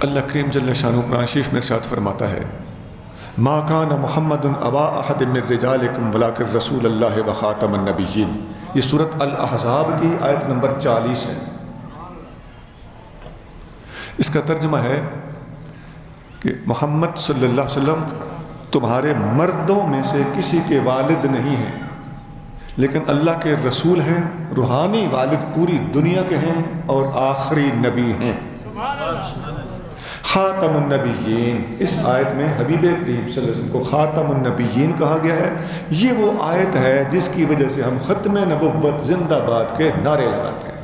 اللہ کریم جل شانہ قرآن شریف میں ارشاد فرماتا ہے ما کان محمد ابا احد من رجالکم ولکن رسول اللہ و خاتم النبیین۔ یہ سورۃ الاحزاب کی آیت نمبر 40 ہے۔ اس کا ترجمہ ہے کہ محمد صلی اللہ علیہ وسلم تمہارے مردوں میں سے کسی کے والد نہیں ہیں، لیکن اللہ کے رسول ہیں، روحانی والد پوری دنیا کے ہیں اور آخری نبی ہیں، خاتم النبیین۔ اس آیت میں حبیب کریم صلی اللہ علیہ وسلم کو خاتم النبیین کہا گیا ہے۔ یہ وہ آیت ہے جس کی وجہ سے ہم ختم نبوت زندہ باد کے نعرے لگاتے ہیں۔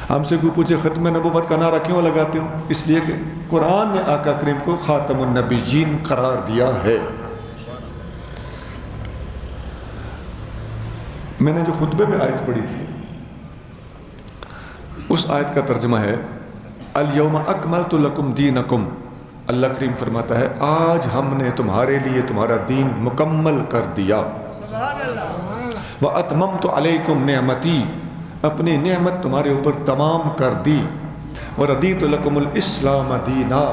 ہم سے کوئی پوچھے ختم نبوت کا نعرہ کیوں لگاتے ہو؟ اس لیے کہ قرآن نے آقا کریم کو خاتم النبیین قرار دیا ہے۔ میں نے جو خطبے میں آیت پڑھی تھی اس آیت کا ترجمہ ہے الیوم اکملت لکم دینکم۔ اللہ کریم فرماتا ہے آج ہم نے تمہارے لیے تمہارا دین مکمل کر دیا۔ واتممت علیکم نعمتی، اپنی نعمت تمہارے اوپر تمام کر دی۔ وردیت لکم الاسلام دینا،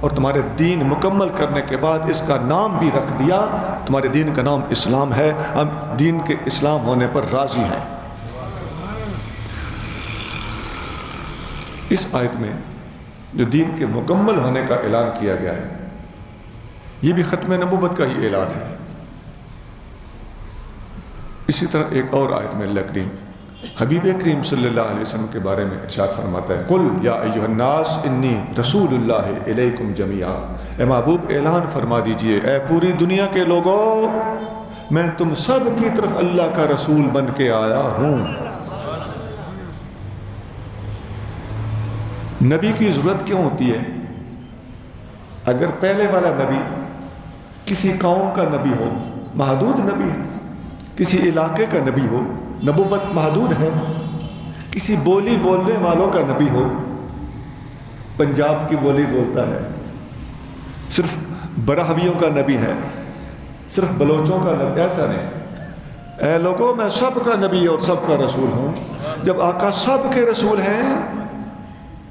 اور تمہارے دین مکمل کرنے کے بعد اس کا نام بھی رکھ دیا، تمہارے دین کا نام اسلام ہے، ہم دین کے اسلام ہونے پر راضی ہیں۔ اس آیت میں جو دین کے مکمل ہونے کا اعلان کیا گیا ہے یہ بھی ختم نبوت کا ہی اعلان ہے۔ اسی طرح ایک اور آیت میں اللہ کریم حبیب کریم صلی اللہ علیہ وسلم کے بارے میں ارشاد فرماتا ہے قل یا ایھا الناس انی رسول اللہ الیکم جمیعا۔ اے محبوب اعلان فرما دیجئے اے پوری دنیا کے لوگوں، میں تم سب کی طرف اللہ کا رسول بن کے آیا ہوں۔ نبی کی ضرورت کیوں ہوتی ہے؟ اگر پہلے والا نبی کسی قوم کا نبی ہو، محدود نبی ہے، کسی علاقے کا نبی ہو، نبوت محدود ہے، کسی بولی بولنے والوں کا نبی ہو، پنجاب کی بولی بولتا ہے، صرف براہویوں کا نبی ہے، صرف بلوچوں کا نبی، ایسا نہیں۔ اے لوگوں میں سب کا نبی اور سب کا رسول ہوں۔ جب آقا سب کے رسول ہیں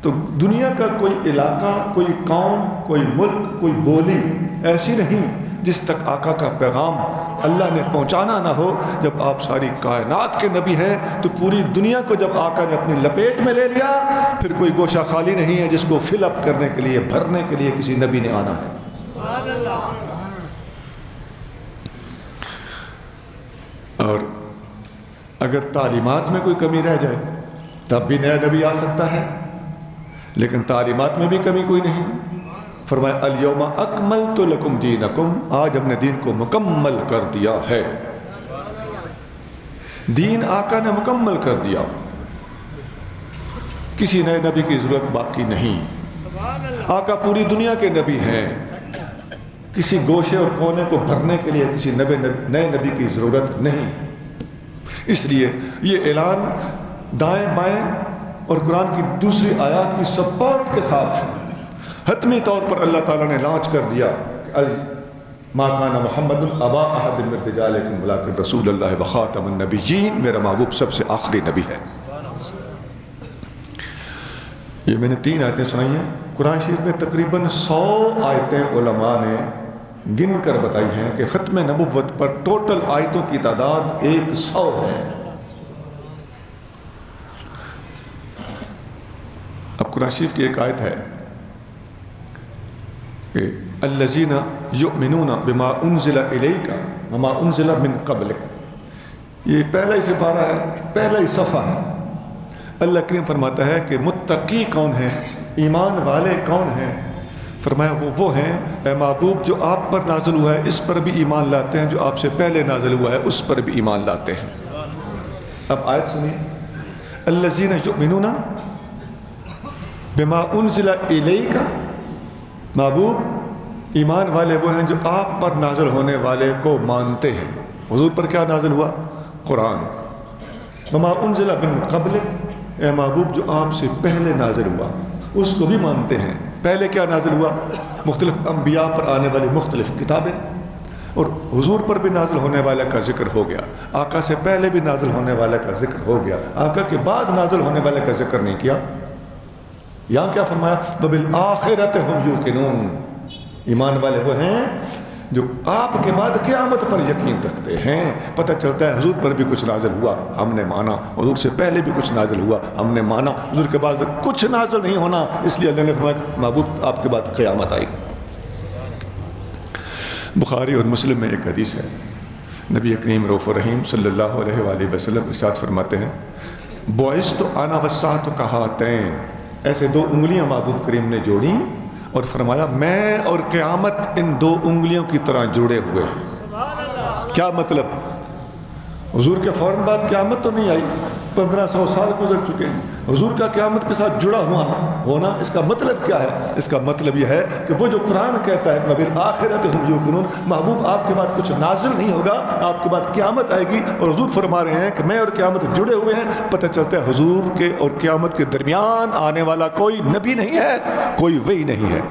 تو دنیا کا کوئی علاقہ، کوئی قوم، کوئی ملک، کوئی بولی ایسی نہیں جس تک آقا کا پیغام اللہ نے پہنچانا نہ ہو۔ جب آپ ساری کائنات کے نبی ہیں تو پوری دنیا کو جب آقا نے اپنی لپیٹ میں لے لیا، پھر کوئی گوشہ خالی نہیں ہے جس کو فل اپ کرنے کے لیے، بھرنے کے لیے کسی نبی نے آنا ہے۔ اور اگر تعلیمات میں کوئی کمی رہ جائے تب بھی نیا نبی آ سکتا ہے، لیکن تعلیمات میں بھی کمی کوئی نہیں۔ فرمایا الیوم اکملت لکم دینکم، آج ہم نے دین کو مکمل کر دیا ہے۔ دین آقا نے مکمل کر دیا، کسی نئے نبی کی ضرورت باقی نہیں۔ آقا پوری دنیا کے نبی ہیں، کسی گوشے اور کونے کو بھرنے کے لیے کسی نئے نبی کی ضرورت نہیں۔ اس لیے یہ اعلان دائیں بائیں اور قرآن کی دوسری آیات کی سپورٹ کے ساتھ حتمی طور پر اللہ تعالیٰ نے لانچ کر دیا ما کان محمد ابا احد من رجالکم ولکن رسول اللہ وخاتم النبیین، میرا محبوب سب سے آخری نبی ہے۔ یہ میں نے 3 آیتیں سنائی ہیں۔ قرآن شریف میں تقریباً 100 آیتیں علماء نے گن کر بتائی ہیں کہ ختم نبوت پر ٹوٹل آیتوں کی تعداد 100 ہے۔ اب قرآن شریف کی ایک آیت ہے کہ الذین یؤمنون بما انزل الیک وما انزل من قبلک، یہ پہلا ہی سپارہ ہے، پہلا ہی صفحہ ہے۔ اللہ کریم فرماتا ہے کہ متقی کون ہیں، ایمان والے کون ہیں؟ فرمایا وہ ہیں اے محبوب جو آپ پر نازل ہوا ہے اس پر بھی ایمان لاتے ہیں، جو آپ سے پہلے نازل ہوا ہے اس پر بھی ایمان لاتے ہیں۔ اب آیت سنیے، الذین یؤمنون بما انزل الیک، محبوب ایمان والے وہ ہیں جو آپ پر نازل ہونے والے کو مانتے ہیں۔ حضور پر کیا نازل ہوا؟ قرآن۔ وما انزل من قبلک، اے محبوب جو آپ سے پہلے نازل ہوا اس کو بھی مانتے ہیں۔ پہلے کیا نازل ہوا؟ مختلف انبیاء پر آنے والی مختلف کتابیں، اور حضور پر بھی نازل ہونے والے کا ذکر ہو گیا، آقا سے پہلے بھی نازل ہونے والے کا ذکر ہو گیا، آقا کے بعد نازل ہونے والے کا ذکر نہیں کیا۔ یہاں کیا فرمایا؟ وَبِالْآخِرَةِ هُمْ يُوقِنُونَ، ایمان والے وہ ہیں جو آپ کے بعد قیامت پر یقین رکھتے ہیں۔ پتہ چلتا ہے حضور پر بھی کچھ نازل ہوا، ہم نے مانا، حضور سے پہلے بھی کچھ نازل ہوا، ہم نے مانا، حضور کے بعد کچھ نازل نہیں ہونا، اس لیے اللہ نے فرمایا محبوب آپ کے بعد قیامت آئے گی۔ بخاری اور مسلم میں ایک حدیث ہے، نبی کریم رؤوف الرحیم صلی اللہ علیہ وآلہ وسلم ارشاد فرماتے ہیں بعثت انا والساعة کہاتین، ایسے دو انگلیاں محبوب کریم نے جوڑی اور فرمایا میں اور قیامت ان دو انگلیوں کی طرح جڑے ہوئے۔ کیا مطلب؟ حضور کے فوراً بعد قیامت تو نہیں آئی، 1500 سال گزر چکے ہیں، حضور کا قیامت کے ساتھ جڑا ہونا اس کا مطلب کیا ہے؟ اس کا مطلب یہ ہے کہ وہ جو قرآن کہتا ہے وَبِالْآخِرَةِ هُمْ يُوقِنُونَ، محبوب آپ کے بعد کچھ نازل نہیں ہوگا، آپ کے بعد قیامت آئے گی، اور حضور فرما رہے ہیں کہ میں اور قیامت جڑے ہوئے ہیں۔ پتہ چلتا ہے حضور کے اور قیامت کے درمیان آنے والا کوئی نبی نہیں ہے، کوئی وحی نہیں ہے۔